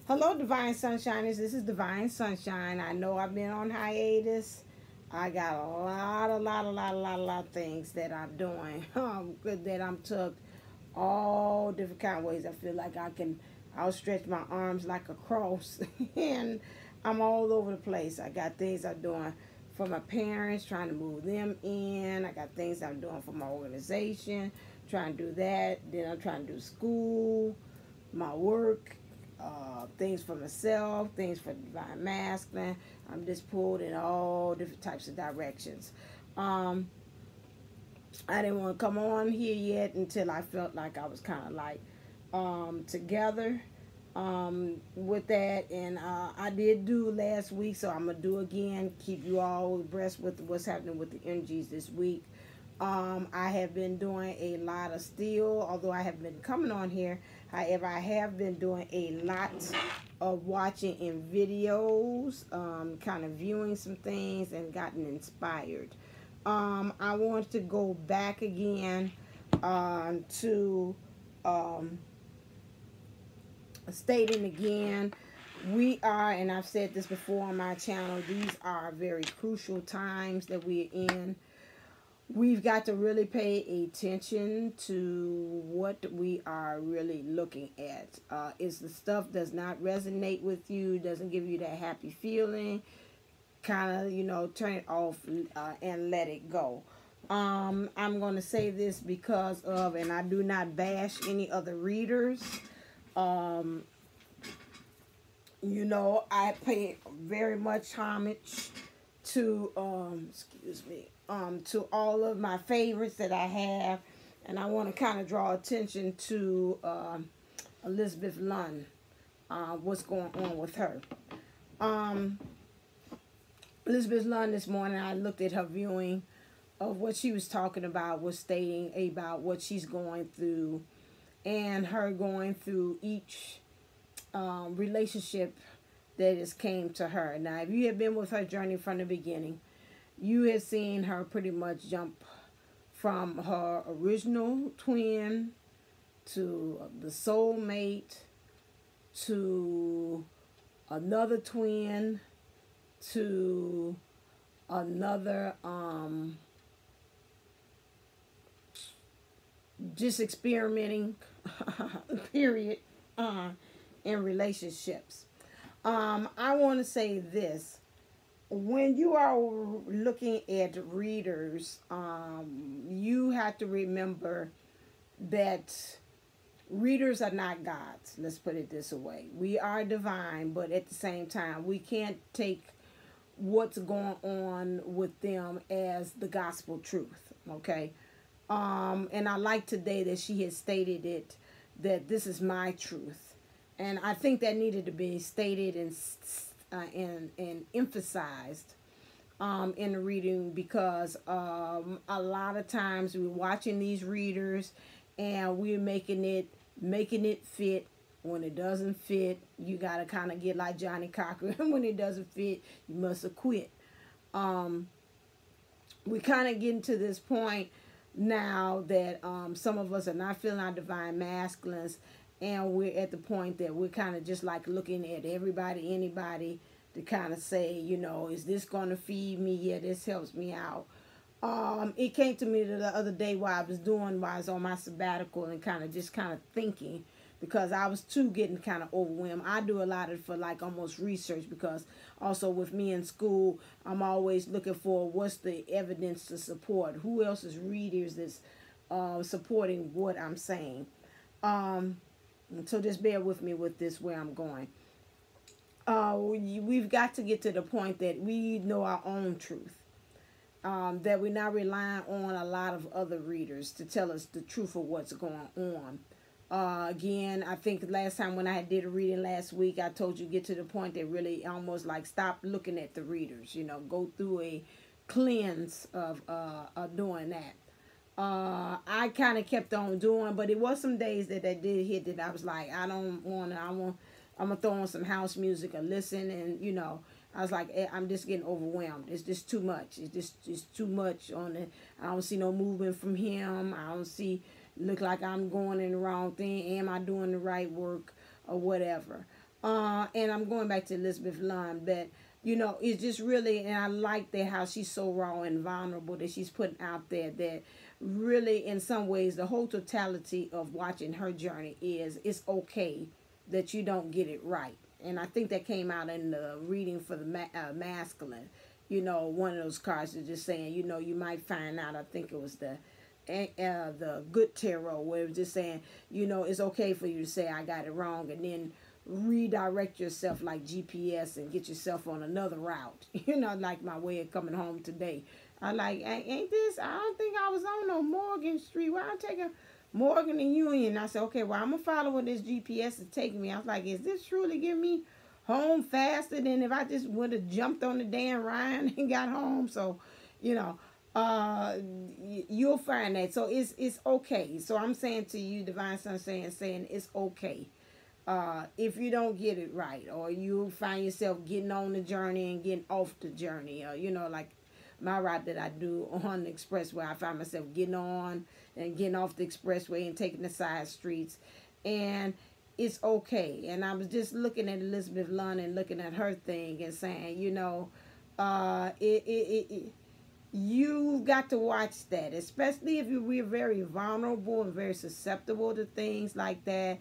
Hello, Divine Sunshiners. This is Divine Sunshine. I know I've been on hiatus. I got a lot of things that I'm doing. That I'm took all different kind of ways. I feel like I'll stretch my arms like a cross, and I'm all over the place. I got things I'm doing for my parents, trying to move them in. I got things I'm doing for my organization, trying to do that. Then I'm trying to do school, my work, things for myself, things for Divine Masculine. I'm just pulled in all different types of directions. I didn't want to come on here yet until I felt like I was kind of like together with that. And I did do last week, so I'm going to do again. Keep you all abreast with what's happening with the energies this week. I have been doing a lot of still, although I have been coming on here. However, I have been doing a lot of watching in videos, kind of viewing some things and gotten inspired. I want to go back again to stating again, we are, and I've said this before on my channel, these are very crucial times that we're in. We've got to really pay attention to what we are really looking at. If the stuff does not resonate with you, doesn't give you that happy feeling, kind of, you know, turn it off and let it go. I'm going to say this because of, and I do not bash any other readers. You know, I pay very much homage to, to all of my favorites that I have, and I want to kind of draw attention to Elizabeth Lund, what's going on with her. Elizabeth Lund this morning, I looked at her viewing of what she was talking about, was stating about what she's going through, and her going through each relationship that has came to her. Now, if you have been with her journey from the beginning, you have seen her pretty much jump from her original twin to the soulmate to another twin to another just experimenting period in relationships. I want to say this. When you are looking at readers, you have to remember that readers are not gods. Let's put it this way. We are divine, but at the same time, we can't take what's going on with them as the gospel truth, okay? And I like today that she has stated it, that this is my truth. And I think that needed to be stated and emphasized in the reading, because a lot of times we're watching these readers and we're making it fit. When it doesn't fit, you got to kind of get like Johnny Cochran. When it doesn't fit, you must have quit. We're kind of getting to this point now that some of us are not feeling our divine masculines, and we're at the point that we're kind of just like looking at everybody, anybody, to kind of say, you know, is this going to feed me? Yeah, this helps me out. It came to me the other day while I was on my sabbatical and kind of thinking, because I was too getting kind of overwhelmed. I do a lot of for like almost research, because also with me in school, I'm always looking for what's the evidence to support. Who else's readers is supporting what I'm saying. So just bear with me with this, where I'm going. We've got to get to the point that we know our own truth. That we're not relying on a lot of other readers to tell us the truth of what's going on. Again, I think last time when I did a reading last week, I told you get to the point that really almost like stop looking at the readers. You know, go through a cleanse of doing that. I kind of kept on doing, but it was some days that did hit that I was like, I'm gonna throw on some house music or listen, and you know, I was like, I'm just getting overwhelmed. It's just too much. It's too much on it. I don't see no movement from him. I don't look like I'm going in the wrong thing. Am I doing the right work or whatever? And I'm going back to Elizabeth Lund, but you know, it's just really, and I like that how she's so raw and vulnerable that she's putting out there, that really in some ways the whole totality of watching her journey is it's okay that you don't get it right. And I think that came out in the reading for the masculine. You know, one of those cards is just saying, you know, you might find out. I think it was the good tarot, where it was just saying, you know, it's okay for you to say I got it wrong, and then redirect yourself like GPS and get yourself on another route. You know, like my way of coming home today. I like, ain't this? I don't think I was on no Morgan Street. Why I'm taking Morgan and Union? I said, okay, well, I'm gonna follow what this GPS is taking me. I was like, is this truly getting me home faster than if I just would have jumped on the damn Ryan and got home? So, you know, you'll find that. So it's okay. So I'm saying to you, Divine Son, saying it's okay. If you don't get it right, or you find yourself getting on the journey and getting off the journey, or you know, like my route that I do on the expressway, I find myself getting on and getting off the expressway and taking the side streets, and it's okay. And I was just looking at Elizabeth Lund and looking at her thing and saying, you know, you've got to watch that, especially if we're very vulnerable and very susceptible to things like that.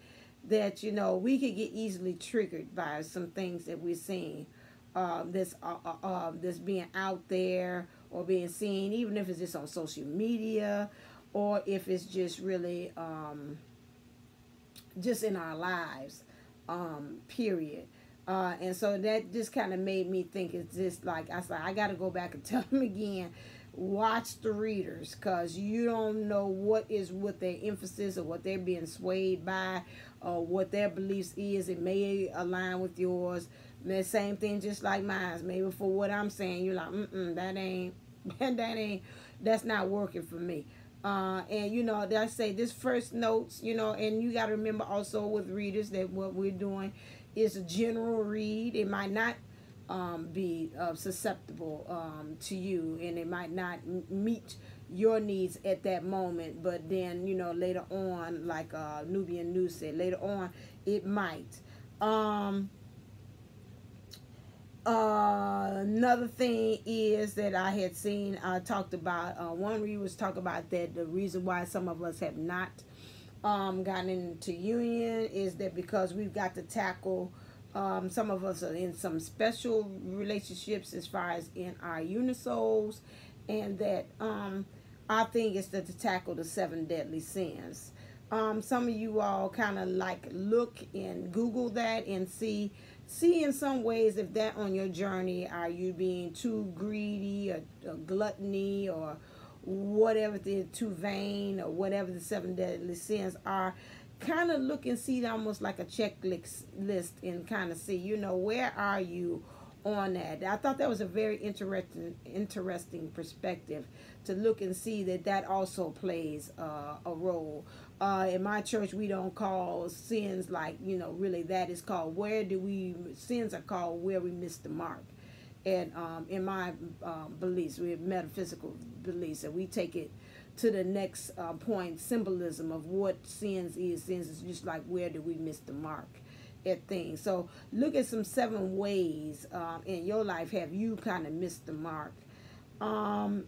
That, you know, we could get easily triggered by some things that we're seeing, that's being out there or being seen, even if it's just on social media, or if it's just really just in our lives, period. And so that just kind of made me think, it's just like, I said, I got to go back and tell them again, watch the readers, because you don't know what their emphasis or what they're being swayed by, or what their beliefs is. It may align with yours. The same thing, just like mine. Maybe for what I'm saying, you're like, that's not working for me. And you know, I say this first notes, you know, and you got to remember also with readers that what we're doing is a general read. It might not be susceptible to you, and it might not meet your needs at that moment, but then, you know, later on, like Nubian News said, later on it might. Another thing is that I had seen, talked about, one reader was talking about that the reason why some of us have not gotten into union is that because we've got to tackle, some of us are in some special relationships as far as in our unisouls, and that our thing is to tackle the 7 deadly sins. Some of you all kind of like look and Google that and see in some ways if that on your journey, are you being too greedy or gluttony or whatever, too vain or whatever the 7 deadly sins are. Kind of look and see almost like a checklist and kind of see, you know, where are you on that. I thought that was a very interesting perspective to look and see that also plays a role. In my church, we don't call sins like, you know, really that is called sins are called where we missed the mark. And in my beliefs, we have metaphysical beliefs, and we take it to the next point, symbolism of what sins is. Sins is just like, where do we miss the mark at things. So look at some 7 ways in your life have you kind of missed the mark. And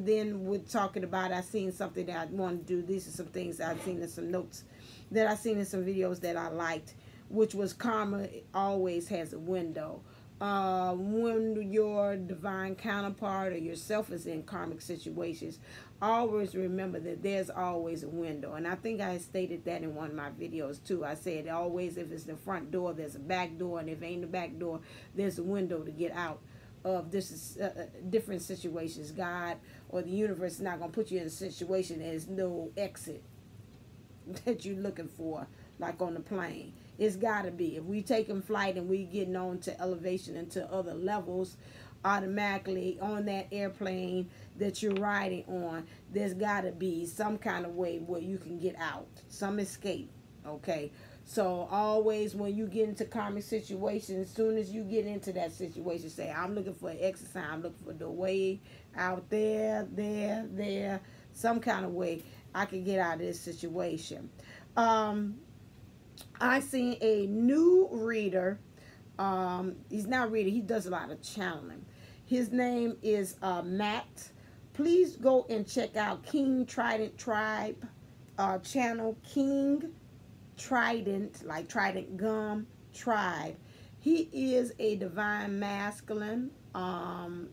then we're talking about, I seen something that I want to do. These are some things I've seen in some notes that I've seen in some videos that I liked, which was karma always has a window. When your divine counterpart or yourself is in karmic situations, always remember that there's always a window. And I think I stated that in one of my videos too. I said always, if it's the front door, there's a back door, and if it ain't the back door, there's a window to get out of this different situations. God or the universe is not going to put you in a situation there's no exit that you're looking for, like on the plane. It's got to be. If we taking flight and we getting on to elevation into other levels, automatically on that airplane that you're riding on, there's got to be some kind of way where you can get out, some escape. Okay, so always when you get into karmic situations, as soon as you get into that situation, say, I'm looking for an exit sign, I'm looking for the way out there, some kind of way I can get out of this situation. I seen a new reader. He's not reading. He does a lot of channeling. His name is Matt. Please go and check out King Trident Tribe channel. King Trident, like Trident Gum Tribe. He is a divine masculine. And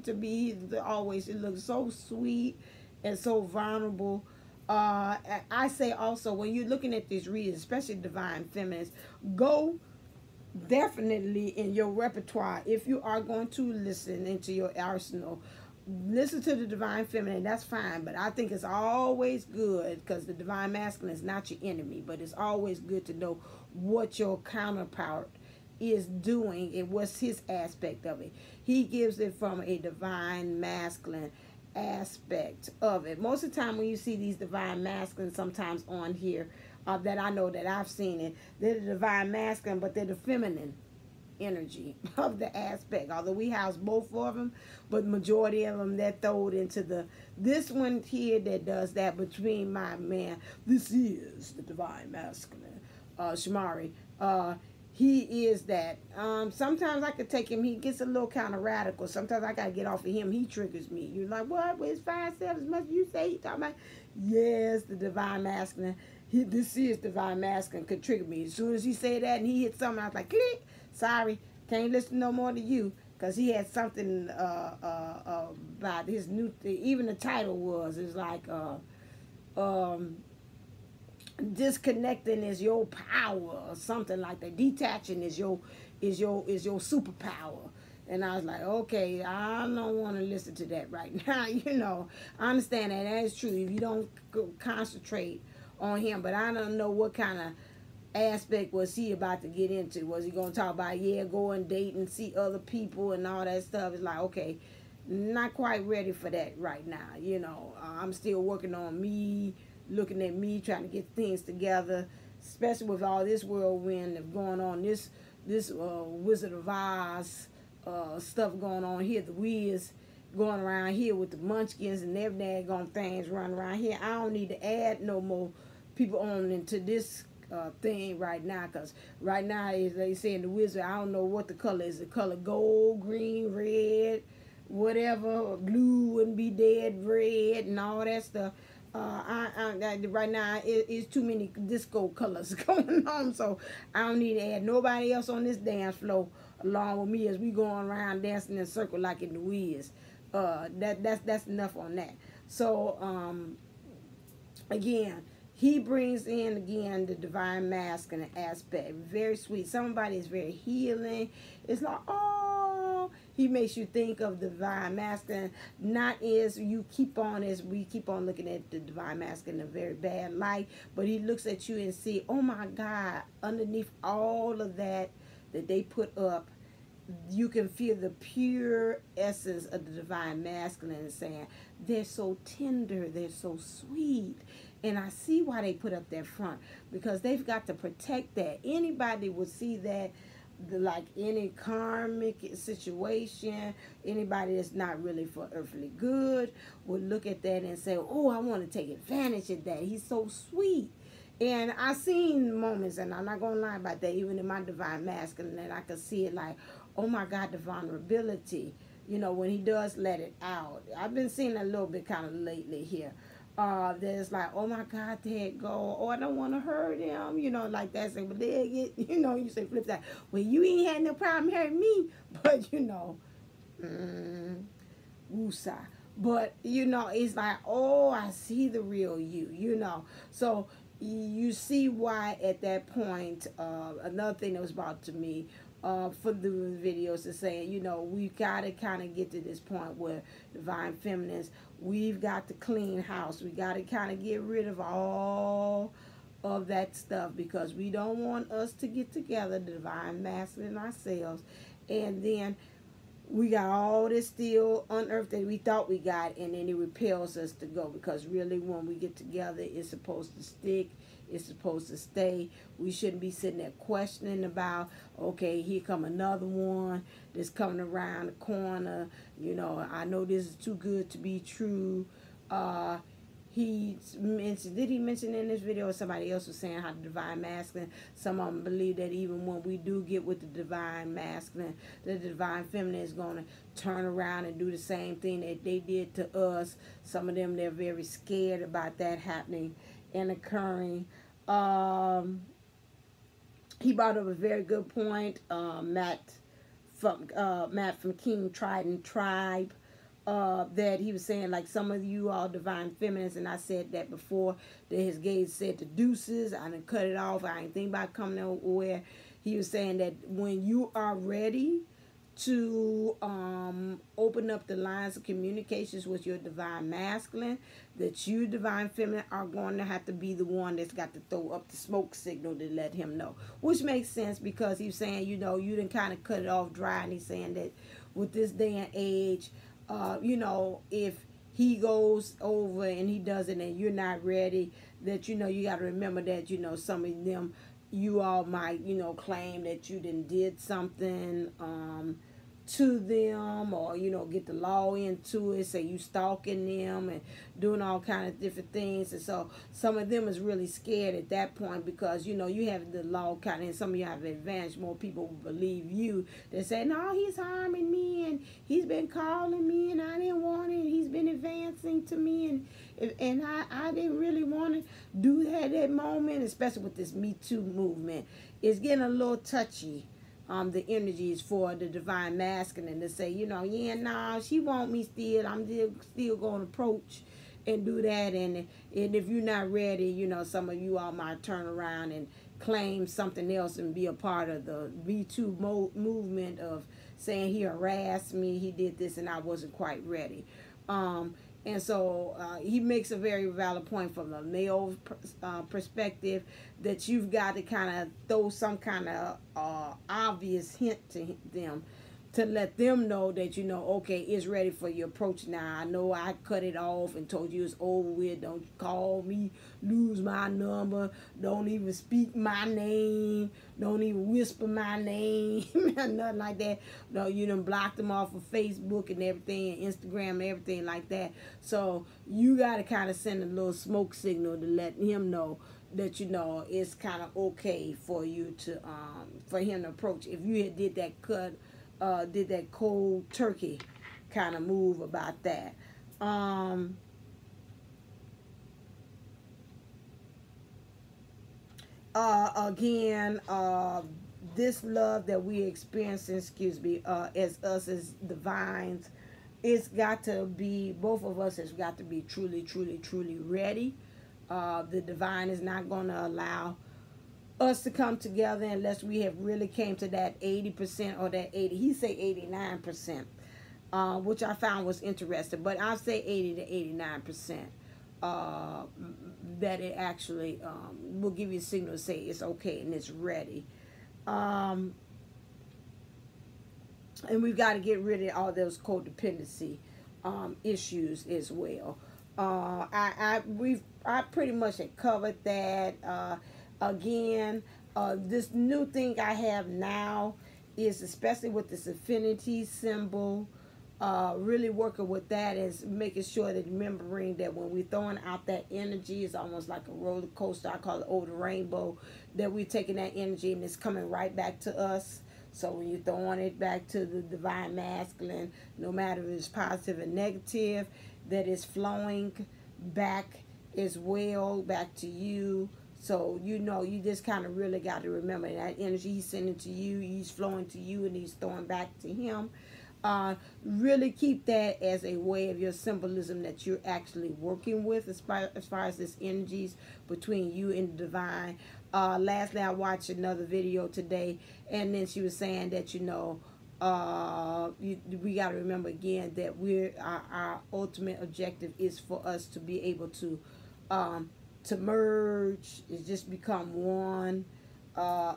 to me, always it looks so sweet and so vulnerable. I say also, when you're looking at these readings, especially divine feminines, go definitely in your repertoire. If you are going to listen into your arsenal, listen to the divine feminine, that's fine, but I think it's always good, because the divine masculine is not your enemy, but it's always good to know what your counterpart is doing and what's his aspect of it. He gives it from a divine masculine aspect of it. Most of the time when you see these divine masculines sometimes on here, that I know that I've seen it, they're the divine masculine, but they're the feminine energy of the aspect. Although we house both of them, but majority of them that throwed into the, this one here that does that between my man. This is the divine masculine, Shamari. He is that. Sometimes I could take him. He gets a little kind of radical. Sometimes I gotta get off of him. He triggers me. You're like, what? Well, it's 5 7 as much as you say. He talking about, yes, the divine masculine. This is divine masculine could trigger me. As soon as he said that and he hit something, I was like, click. Sorry, can't listen no more to you, because he had something about his new. Even the title was, it's like disconnecting is your power or something like that. Detaching is your superpower. And I was like, okay, I don't want to listen to that right now. You know, I understand that. That is true. If you don't concentrate on him, but I don't know what kind of aspect was he about to get into. Was he going to talk about, yeah, go and date and see other people and all that stuff? It's like, okay, not quite ready for that right now. You know, I'm still working on me, looking at me, trying to get things together, especially with all this whirlwind of going on, this Wizard of Oz stuff going on here, the Wiz going around here with the munchkins and their daggone things running around here. I don't need to add no more people on into this thing right now, because right now, as they say in the Wizard, I don't know what the color is. The color gold, green, red, whatever. Blue wouldn't be dead, red, and all that stuff. Right now it's too many disco colors going on, so I don't need to add nobody else on this dance floor along with me as we going around dancing in a circle like in the Wiz. That's enough on that. So again, he brings in again the divine masculine aspect. Very sweet. Somebody is very healing. It's like, oh, he makes you think of the divine masculine. Not as you keep on, as we keep on looking at the divine masculine in a very bad light, but he looks at you and see, oh my God, underneath all of that they put up, you can feel the pure essence of the divine masculine, and saying, they're so tender, they're so sweet. And I see why they put up that front, because they've got to protect that. Anybody would see that, like any karmic situation, anybody that's not really for earthly good would look at that and say, oh, I want to take advantage of that. He's so sweet. And I seen moments, and I'm not going to lie about that, even in my divine masculine, that I could see it like, oh my God, the vulnerability, you know, when he does let it out. I've been seeing a little bit kind of lately here. There's like, oh my God, there it go. Oh, I don't want to hurt him, you know, like that. Say, but there it, you know, you say flip that. Well, you ain't had no problem hurting me, but you know, woosah. But you know, it's like, oh, I see the real you, you know. So you see why at that point, another thing that was brought to me for the videos is saying, you know, we've got to kind of get to this point where divine feminines, we've got to clean house. We got to kind of get rid of all of that stuff, because we don't want us to get together, the divine masculine ourselves, and then we got all this still unearthed that we thought we got, and then it repels us to go, because really when we get together, it's supposed to stick, it's supposed to stay. We shouldn't be sitting there questioning about, okay, here come another one that's coming around the corner, you know, I know this is too good to be true. he mentioned, did he mention in this video, or somebody else was saying how the divine masculine, some of them believe that even when we do get with the divine masculine, the divine feminine is going to turn around and do the same thing that they did to us. Some of them, they're very scared about that happening and occurring. He brought up a very good point, Matt from King Trident Tribe, that he was saying, like, some of you all divine feminines, and I said that before, that his gaze said the deuces. I didn't cut it off. I ain't think about coming nowhere. He was saying that when you are ready to open up the lines of communications with your divine masculine, that you divine feminine are going to have to be the one that's got to throw up the smoke signal to let him know, which makes sense, because he's saying, you know, you didn't kind of cut it off dry, and he's saying that with this day and age, you know, if he goes over and he does it and you're not ready, that, you know, you got to remember that, you know, some of them, you all might, you know, claim that you did something to them, or, you know, get the law into it, say you stalking them and doing all kind of different things. And so some of them is really scared at that point, because, you know, you have the law kind of, and some of you have an advantage. More people will believe you. They say, no, he's harming me, and he's been calling me, and I didn't want it. He's been advancing to me, and I didn't really want to do that at that moment, especially with this Me Too movement. It's getting a little touchy. The energies for the divine masculine to say, you know, yeah, nah, she want me still. I'm still going to approach and do that. And if you're not ready, you know, some of you all might turn around and claim something else and be a part of the Me Too movement of saying he harassed me, he did this, and I wasn't quite ready. And so he makes a very valid point from the male perspective, that you've got to kind of throw some kind of obvious hint to them, to let them know that, you know, okay, it's ready for your approach now. I know I cut it off and told you it's over with. Don't call me, lose my number. Don't even speak my name. Don't even whisper my name. Nothing like that. No, you done blocked them off of Facebook and everything, and Instagram and everything like that. So you got to kind of send a little smoke signal to let him know that, you know, it's kind of okay for you to, for him to approach. If you had did that did that cold turkey kind of move about that. Again, this love that we experiencing, as us as divines, it's got to be, both of us has got to be truly, truly, truly ready. The divine is not going to allow us to come together unless we have really came to that 80% or that 80. He say 89%, which I found was interesting. But I'll say 80 to 89%. That it actually will give you a signal to say it's okay and it's ready. And we've got to get rid of all those codependency issues as well. I pretty much have covered that. Again, this new thing I have now is, especially with this affinity symbol, really working with that is making sure that, remembering that when we're throwing out that energy, it's almost like a roller coaster. I call it over the rainbow, that we're taking that energy and it's coming right back to us. So when you're throwing it back to the divine masculine, no matter if it's positive or negative, that it's flowing back as well, back to you. So, you know, you just kind of really got to remember that energy he's sending to you, he's flowing to you, and he's throwing back to him. Really keep that as a way of your symbolism that you're actually working with as far as this energies between you and the divine. Lastly, I watched another video today, and then she was saying that, you know, we got to remember again that our ultimate objective is for us to be able to merge, is just become one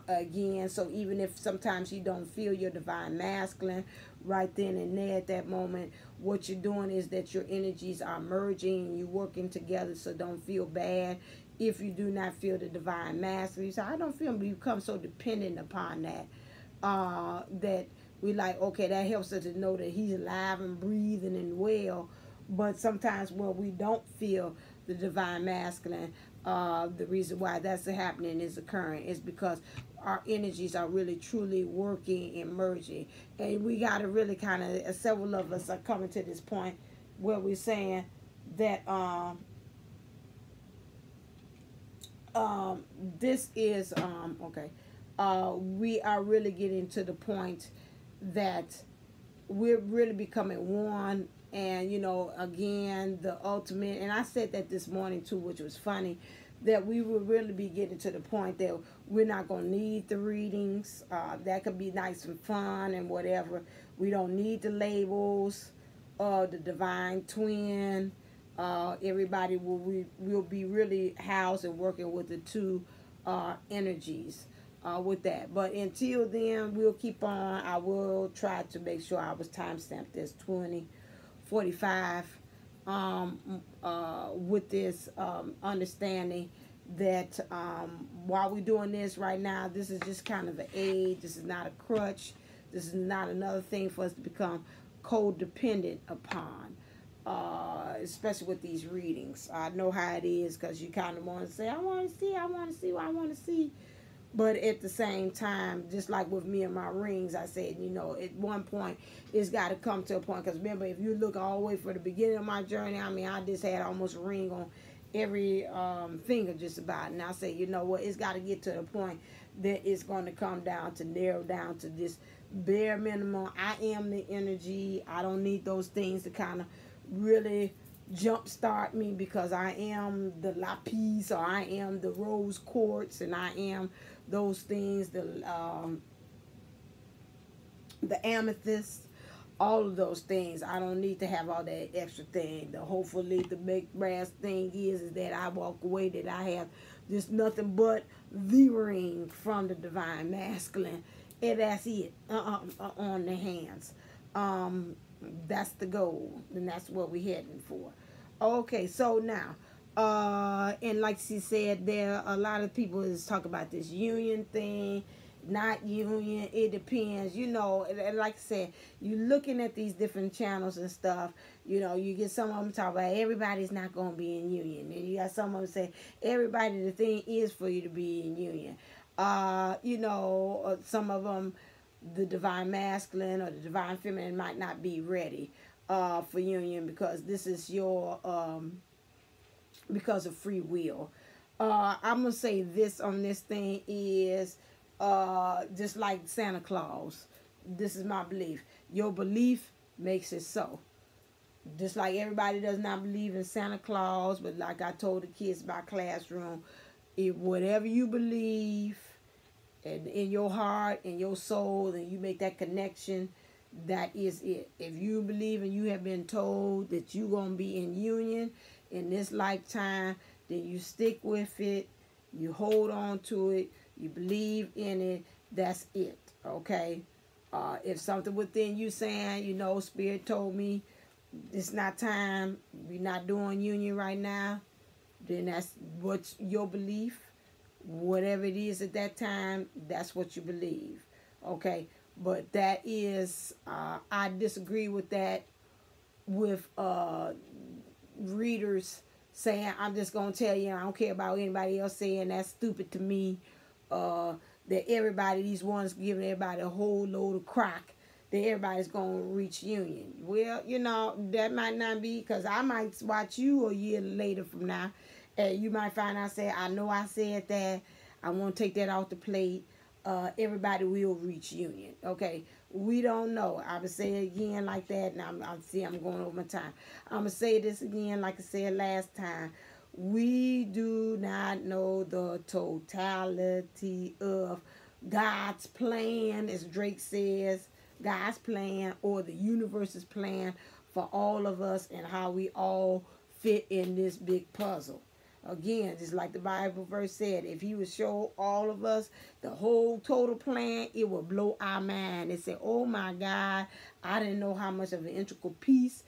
again. So even if sometimes you don't feel your divine masculine right then and there at that moment, what you're doing is that your energies are merging and you're working together. So don't feel bad if you do not feel the divine masculine. So I don't feel, we become so dependent upon that, that we like, okay, that helps us to know that he's alive and breathing and well. But sometimes when we don't feel the divine masculine. The reason why that's happening is occurring is because our energies are really truly working and merging, and we got to really kind of, several of us are coming to this point where we're saying that this is okay. We are really getting to the point that we're really becoming one. And you know, again, the ultimate, and I said that this morning too, which was funny, that we will really be getting to the point that we're not going to need the readings. That could be nice and fun and whatever. We don't need the labels, the divine twin. Everybody will be really housed and working with the two energies with that. But until then, we'll keep on. I will try to make sure I was timestamped this 2045 with this understanding that while we're doing this right now, this is just kind of an aid. This is not a crutch. This is not another thing for us to become codependent upon, especially with these readings. I know how it is, because you kind of want to say, I want to see, I want to see what I want to see. But at the same time, just like with me and my rings, I said, you know, at one point, it's got to come to a point. Because remember, if you look all the way for the beginning of my journey, I mean, I just had almost a ring on every finger just about. And I said, you know what, it's got to get to the point that it's going to come down to narrow down to this bare minimum. I am the energy. I don't need those things to kind of really jumpstart me, because I am the lapis, or I am the rose quartz, and I am those things, the amethyst, all of those things. I don't need to have all that extra thing. Hopefully the big brass thing is that I walk away that I have just nothing but the ring from the divine masculine, and that's it on the hands. That's the goal, and that's what we're heading for. Okay, so now, and like she said, there are a lot of people is talk about this union thing, not union. It depends, you know. And like I said, you looking at these different channels and stuff. You know, you get some of them talk about everybody's not going to be in union, and you got some of them say everybody. The thing is for you to be in union. You know, some of them, the divine masculine or the divine feminine might not be ready for union, because this is your because of free will. I'm gonna say this on this thing is just like Santa Claus. This is my belief. Your belief makes it so. Just like everybody does not believe in Santa Claus, but like I told the kids by classroom, if whatever you believe and in your heart and your soul, and you make that connection, that is it. If you believe and you have been told that you're going to be in union in this lifetime, then you stick with it. You hold on to it. You believe in it. That's it. Okay? If something within you saying, you know, Spirit told me it's not time, we're not doing union right now, then that's what's your belief. Whatever it is at that time, that's what you believe. Okay? But that is, I disagree with that, with readers saying, I'm just going to tell you, I don't care about anybody else saying that's stupid to me, that everybody, these ones giving everybody a whole load of crack, that everybody's going to reach union. Well, you know, that might not be, because I might watch you a year later from now, and you might find out, say, I know I said that, I want to take that off the plate. Everybody will reach union. Okay, we don't know. I would say it again like that, and I'm going over my time. I'm gonna say this again, like I said last time. We do not know the totality of God's plan, as Drake says, God's plan, or the universe's plan for all of us, and how we all fit in this big puzzle. Again, just like the Bible verse said, if he would show all of us the whole total plan, it would blow our mind. It said, oh my God, I didn't know how much of an integral piece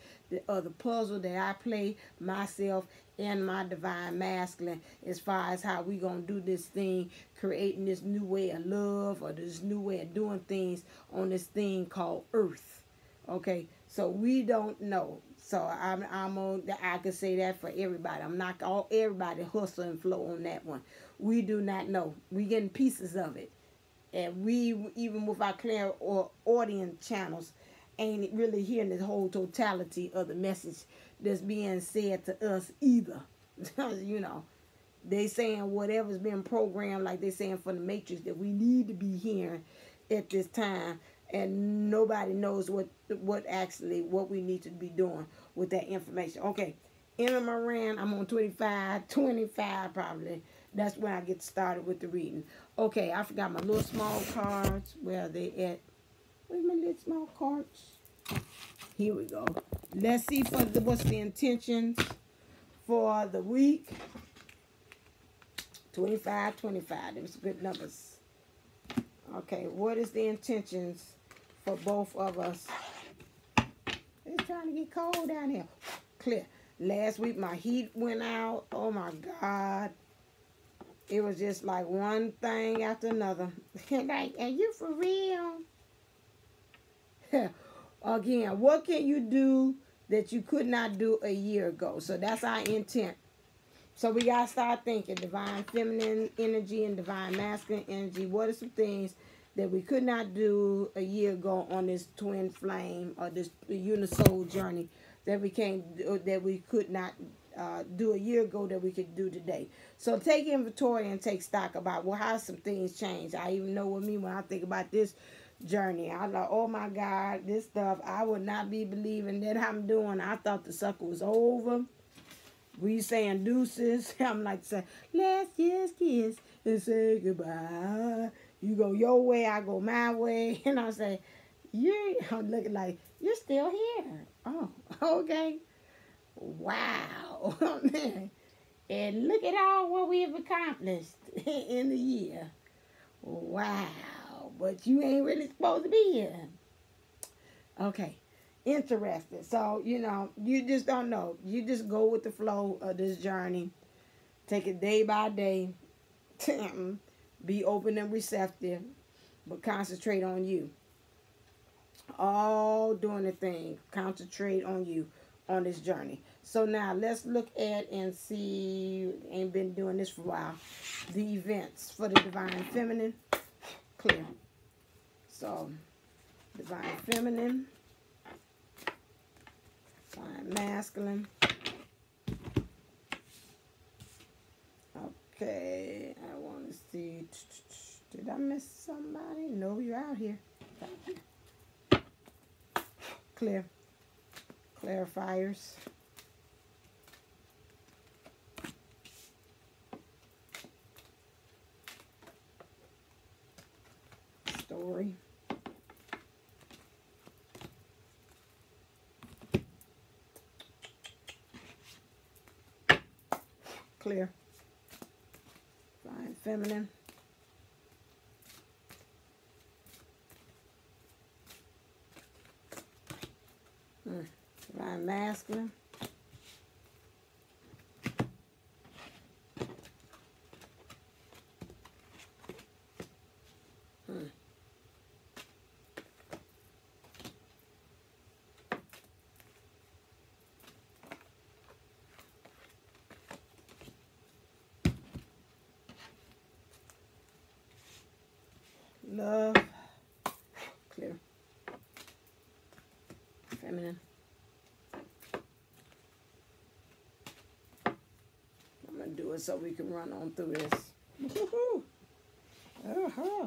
of the puzzle that I play myself and my divine masculine, as far as how we going to do this thing, creating this new way of love, or this new way of doing things on this thing called Earth. Okay, so we don't know. So I could say that for everybody. I'm not all everybody hustle and flow on that one. We do not know. We getting pieces of it, and we even with our clear or audience channels, ain't really hearing the whole totality of the message that's being said to us either. You know, they saying whatever's been programmed, like they saying for the Matrix, that we need to be hearing at this time, and nobody knows what we need to be doing with that information. Okay, Emma Moran, I'm on 25 probably. That's when I get started with the reading. Okay, I forgot my little small cards. Where are they at? Where's my little small cards? Here we go. Let's see what's the intentions for the week. 25. There was good numbers. Okay, what is the intentions for both of us? It's trying to get cold down here. Clear. Last week my heat went out. Oh my God. It was just like one thing after another. Like, are you for real? Again, what can you do that you could not do a year ago? So that's our intent. So we got to start thinking divine feminine energy and divine masculine energy. What are some things that we could not do a year ago on this twin flame or this unisoul journey that we could not do a year ago that we could do today? So take inventory and take stock about, well, how some things change. I even know what me when I think about this journey. I like, oh my God, this stuff I would not be believing that I'm doing. I thought the sucker was over. We saying deuces. I'm like, say, let's just kiss and say goodbye. You go your way, I go my way. And I say, I'm looking like, you're still here. Oh, okay. Wow. And look at all what we have accomplished in the year. Wow. But you ain't really supposed to be here. Okay. Interested. So, you just don't know. You just go with the flow of this journey. Take it day by day. Be open and receptive, but concentrate on you. All doing the thing. Concentrate on you on this journey. So now let's look at and see, ain't been doing this for a while, the events for the divine feminine. Clear. So, divine feminine. Divine masculine. Okay, I want to see. Did I miss somebody? No, you're out here. Clear. Clarifiers. Story. Clear. Divine feminine. Divine masculine. Love. Clear. Feminine. I'm going to do it so we can run on through this. Woo-hoo. Uh-huh.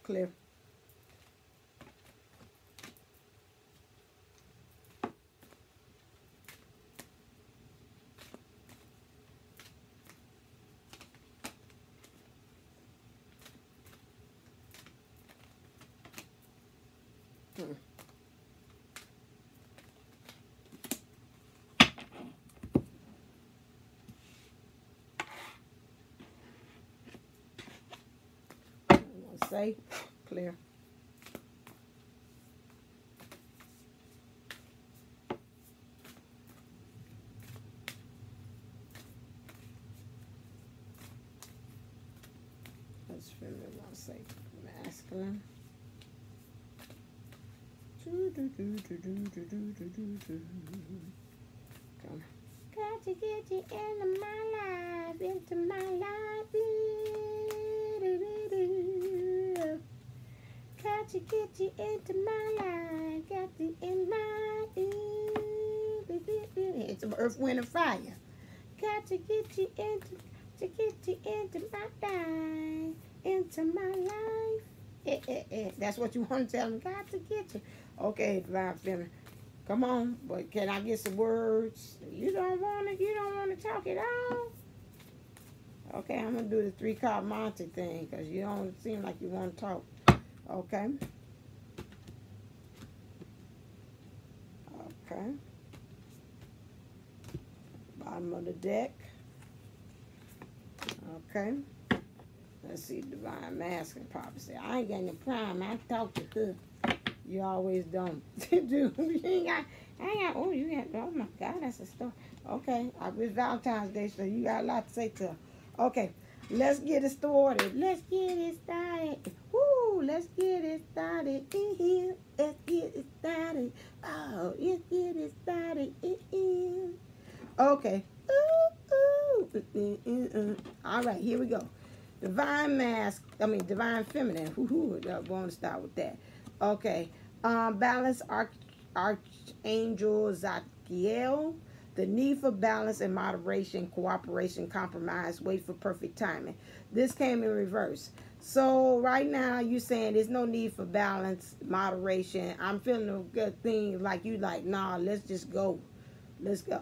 Clear. Safe. Clear. balance feminine. I want to say masculine. Got to get you into my life, into my life. Got to get you into my life, got to in my it's earth, wind, and fire. Got to get you into my life, into my life. That's what you want to tell them. Got to get you. Okay, divine feminine. Come on, but can I get some words? You don't want to talk it all? Okay, I'm going to do the 3-card Monty thing because you don't seem like you want to talk. Okay. Okay. Bottom of the deck. Okay. Let's see, divine masculine prophecy. I ain't got any prime. I talk to her. You always don't. Do you ain't got, I ain't got, oh, you got, oh my God, that's a story. Okay, it's Valentine's Day, so you got a lot to say to her. Okay, let's get it started. Let's get it started. Woo, let's get it started in here. Let's get it started. Oh, let's get it started in here. Okay. All right, here we go. Divine feminine. I want to start with that. Okay. Balance Archangel Zadkiel. The need for balance and moderation, cooperation, compromise, wait for perfect timing. This came in reverse. So right now you're saying there's no need for balance, moderation. I'm feeling a good thing like you like, nah, let's just go. Let's go.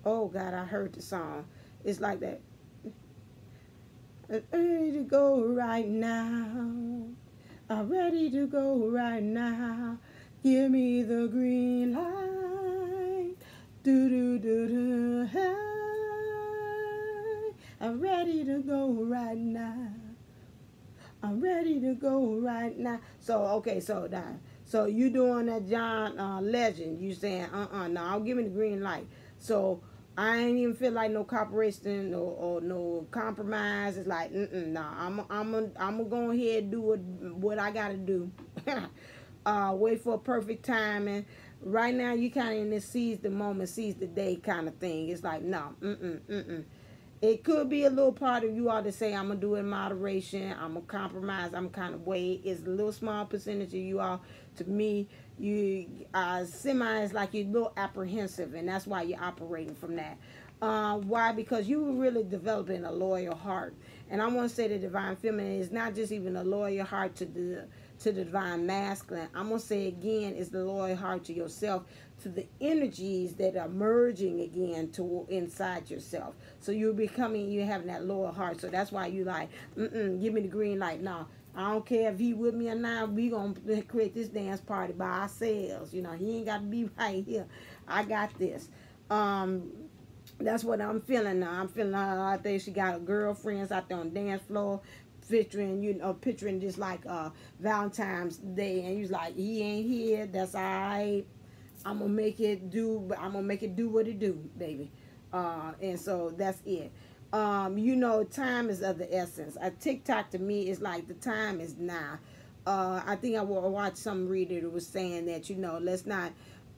Oh God, I heard the song. It's like that. I'm ready to go right now. I'm ready to go right now. Give me the green light. Do do do do. Hey. I'm ready to go right now. I'm ready to go right now. So okay, so now, so you doing that John Legend? You saying no? I'll give me the green light. So I ain't even feel like no cooperation or no compromise. It's like nah. I'm go ahead and do what I gotta do. Wait for a perfect timing. Right now, you kind of in this seize the moment, seize the day kind of thing. It's like, no, It could be a little part of you all to say, I'm going to do it in moderation. I'm going to compromise. I'm kind of wait. It's a little small percentage of you all. To me, you semi is like you're a little apprehensive, and that's why you're operating from that. Why? Because you were really developing a loyal heart. And I want to say the divine feminine is not just even a loyal heart to the divine masculine. I'm going to say again, is the loyal heart to yourself, to the energies that are merging again to inside yourself. So you're having that loyal heart. So that's why you like, give me the green light. No, I don't care if he with me or not. We going to create this dance party by ourselves. You know, he ain't got to be right here. I got this. That's what I'm feeling now. I'm feeling out there. She got her girlfriends out there on the dance floor, picturing just like Valentine's Day, and he's like, he ain't here. That's all right. I'm gonna make it do what it do, baby. And so that's it. Time is of the essence. A TikTok to me is like the time is now. I think I watched some reader that was saying that let's not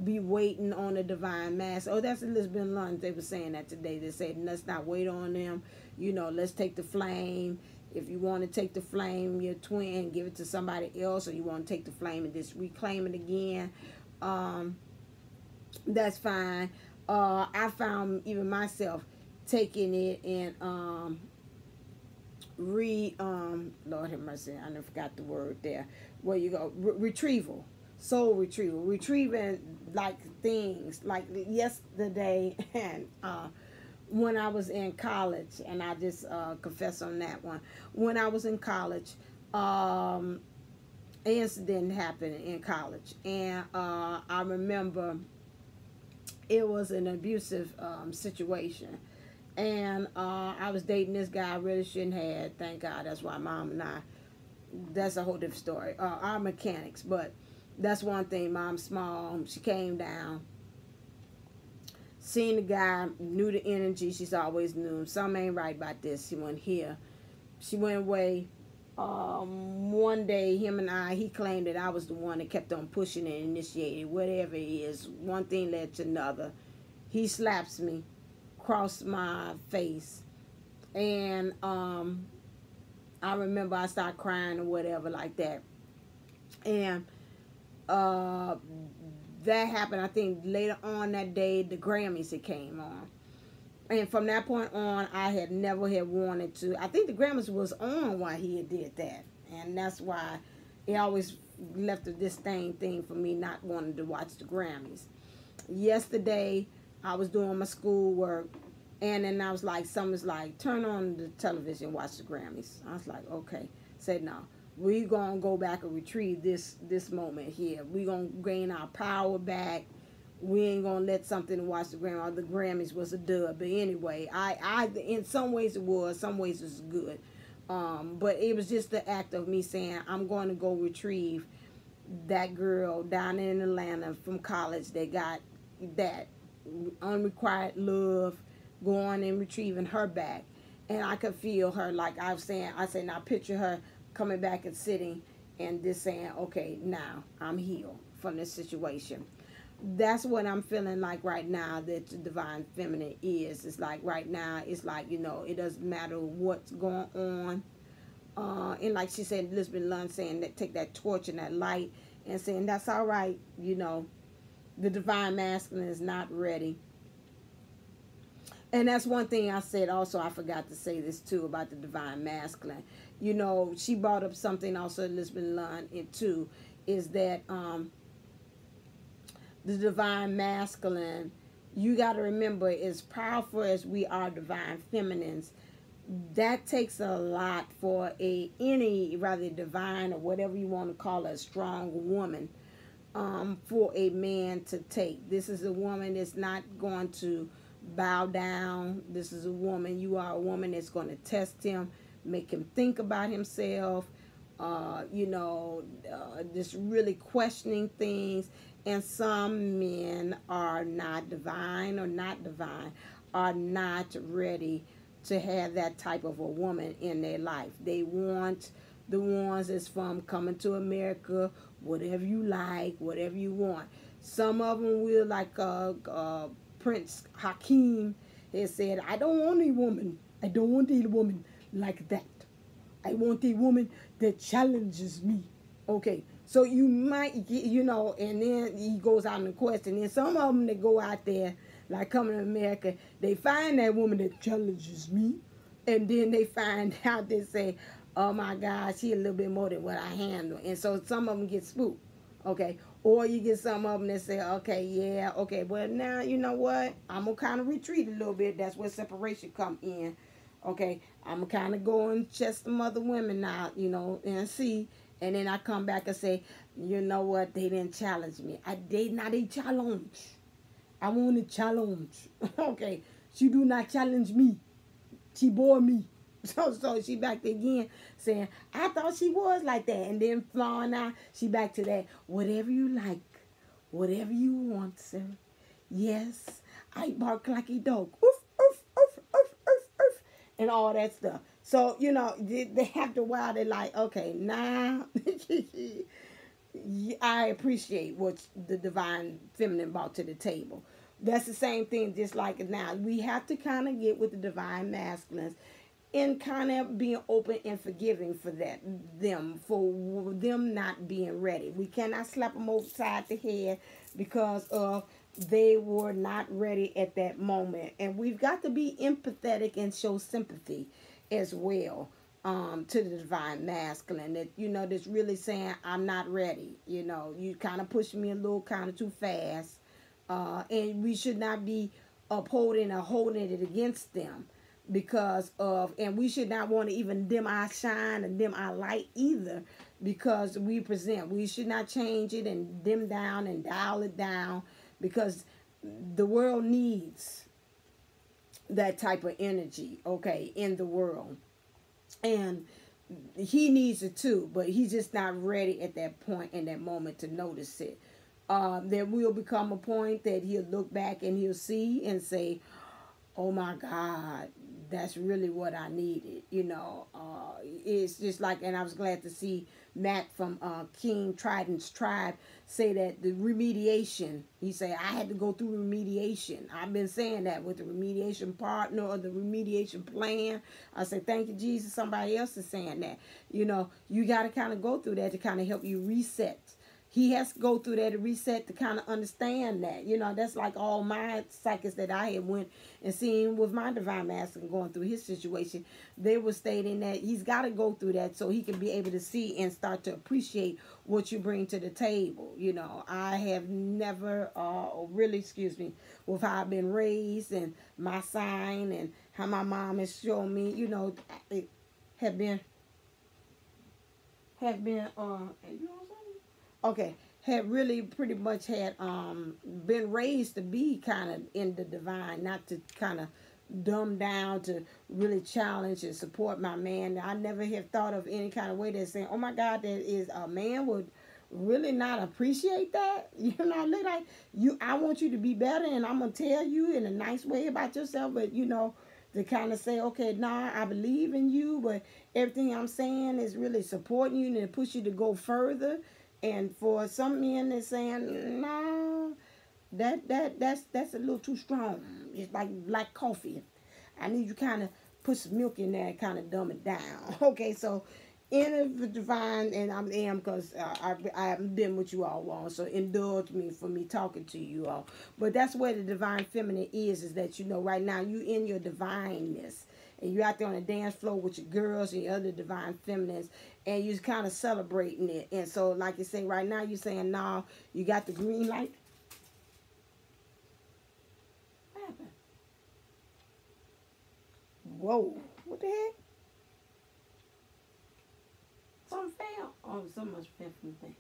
be waiting on a divine master. Oh, that's Elizabeth Lunn. They were saying that today. They said let's not wait on them. Let's take the flame. If you want to take the flame, your twin, give it to somebody else, or you want to take the flame and just reclaim it again, that's fine. I found even myself taking it and Lord have mercy, I never forgot the word there. Where you go, retrieval, soul retrieval, retrieving like things like yesterday and when I was in college, and I just confess on that one. When I was in college, an incident happened in college, and I remember it was an abusive situation, and I was dating this guy I really shouldn't have. Thank God, that's why Mom and I. That's a whole different story. Our mechanics, but that's one thing. Mom's small. She came down. Seen the guy, knew the energy. She's always knew something ain't right about this. She wasn't here. she went away. One day, he claimed that I was the one that kept on pushing and initiating, whatever it is. One thing led to another. He slaps me across my face. And I remember I started crying or whatever like that. And that happened, I think, later on that day, the Grammys had came on. And from that point on, I had never had wanted to. I think the Grammys was on while he had did that. And that's why it always left a disdain thing for me not wanting to watch the Grammys. Yesterday, I was doing my schoolwork. And then I was like, someone's like, turn on the television, watch the Grammys. I was like, okay. Said, no. We're going to go back and retrieve this moment here. We're going to gain our power back. We ain't going to let something watch the Grammys. The Grammys was a dub. But anyway, I in some ways it was. Some ways it was good. But it was just the act of me saying, I'm going to go retrieve that girl down in Atlanta from college that got that unrequited love, going and retrieving her back. And I could feel her, like I was saying, I said, now picture her coming back and sitting and just saying, okay, now I'm healed from this situation. That's what I'm feeling like right now that the divine feminine is. It's like right now, it's like, you know, it doesn't matter what's going on. And like she said, Elizabeth Lund saying that take that torch and that light and saying that's all right, you know, the divine masculine is not ready. And that's one thing I said also, I forgot to say this too about the divine masculine. You know, she brought up something also, Elizabeth Lund, too, is that the divine masculine, you got to remember, as powerful as we are divine feminines, that takes a lot for any rather divine or whatever you want to call it, a strong woman, for a man to take. This is a woman that's not going to bow down. This is a woman, you are a woman that's going to test him, make him think about himself, you know, just really questioning things. And some men are not divine or not divine, are not ready to have that type of a woman in their life. They want the ones that's from Coming to America, whatever you like, whatever you want. Some of them will, like Prince Hakeem has said, I don't want a woman. I don't want a woman like that. I want a woman that challenges me. Okay, so you might, you know, and then he goes out in the quest, and then some of them that go out there, like Coming to America, they find that woman that challenges me, and then they find out, they say, oh my God, she a little bit more than what I handle. And so some of them get spooked, okay? Or you get some of them that say, okay, yeah, okay, well now, you know what? I'm going to kind of retreat a little bit. That's where separation come in, okay? I'm going to kind of go and chest some other women out, you know, and see. And then I come back and say, you know what? They didn't challenge me. They not a challenge. I want a challenge. Okay. She do not challenge me. She bore me. So she back there again saying, I thought she was like that. And then flowing out, she back to that. Whatever you like. Whatever you want, sir. Yes. I bark like a dog. Oof, oof, oof, oof, oof, oof. And all that stuff. So, you know, they after a while, they're like, okay, now I appreciate what the divine feminine brought to the table. That's the same thing, just like now. We have to kind of get with the divine masculines and kind of being open and forgiving for that, for them not being ready. We cannot slap them upside the head because of they were not ready at that moment. And we've got to be empathetic and show sympathy as well to the divine masculine, that, you know, that's really saying, I'm not ready. You know, you kind of pushing me a little kind of too fast. And we should not be upholding or holding it against them because of, and we should not want to even dim our shine and dim our light either because we present. We should not change it and dim down and dial it down because the world needs that type of energy, okay, in the world. And he needs it too, but he's just not ready at that point in that moment to notice it. There will become a point that he'll look back and he'll see and say, oh my God, that's really what I needed. You know, it's just like, and I was glad to see Matt from King Trident's tribe say that the remediation, he said, I had to go through remediation. I've been saying that with the remediation partner or the remediation plan. I said, thank you, Jesus. Somebody else is saying that. You know, you got to kind of go through that to kind of help you reset. He has to go through that to reset to kind of understand that. You know, that's like all my psychics that I had went and seen with my divine masculine going through his situation. They were stating that he's got to go through that so he can be able to see and start to appreciate what you bring to the table. You know, I have never, really, excuse me, with how I've been raised and my sign and how my mom has shown me, you know, it have been, you know something? Okay, had really pretty much had been raised to be kind of in the divine, not to kind of dumb down, to really challenge and support my man. I never have thought of any kind of way that's saying, oh my God, that is a man would really not appreciate that. You know, like you, I want you to be better, and I'm gonna tell you in a nice way about yourself, but you know, to kind of say, okay, nah, I believe in you, but everything I'm saying is really supporting you and to push you to go further. And for some men, they're saying, no, that's a little too strong. It's like black coffee. I need you kind of put some milk in there and kind of dumb it down. Okay, so in the divine, and I am because I haven't been with you all long, so indulge me for me talking to you all. But that's where the divine feminine is that, you know, right now you in your divineness. And you're out there on the dance floor with your girls and your other divine feminines, and you're kind of celebrating it. And so, like you say, right now, you're saying, no, you got the green light. What happened? Whoa. What the heck? Something fell. Oh, so much fell from the thing.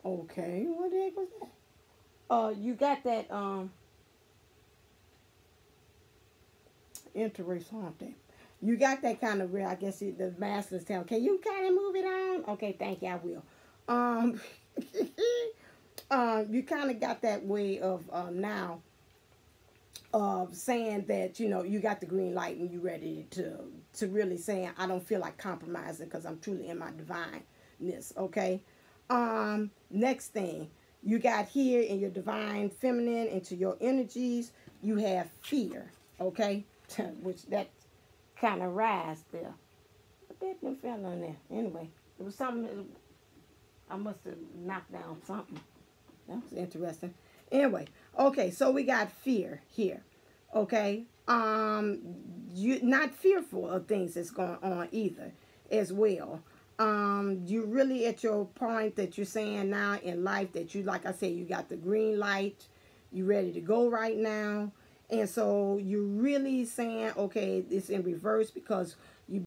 Okay. What the heck was that? You got that, interesting. You got that kind of real, I guess the master's telling, can you kind of move it on? Okay, thank you, I will. You kind of got that way of now of saying that, you know, you got the green light and you ready to really saying, I don't feel like compromising because I'm truly in my divineness, okay? Next thing, you got here in your divine feminine, into your energies, you have fear, okay? Which that kind of rise there. But that didn't fell on there. Anyway, it was something, I must have knocked down something. That was interesting. Anyway, okay, so we got fear here. Okay. You're not fearful of things that's going on either as well. You really at your point that you're saying now in life that you, like I said, you got the green light, you ready to go right now. And so you're really saying, okay, it's in reverse because you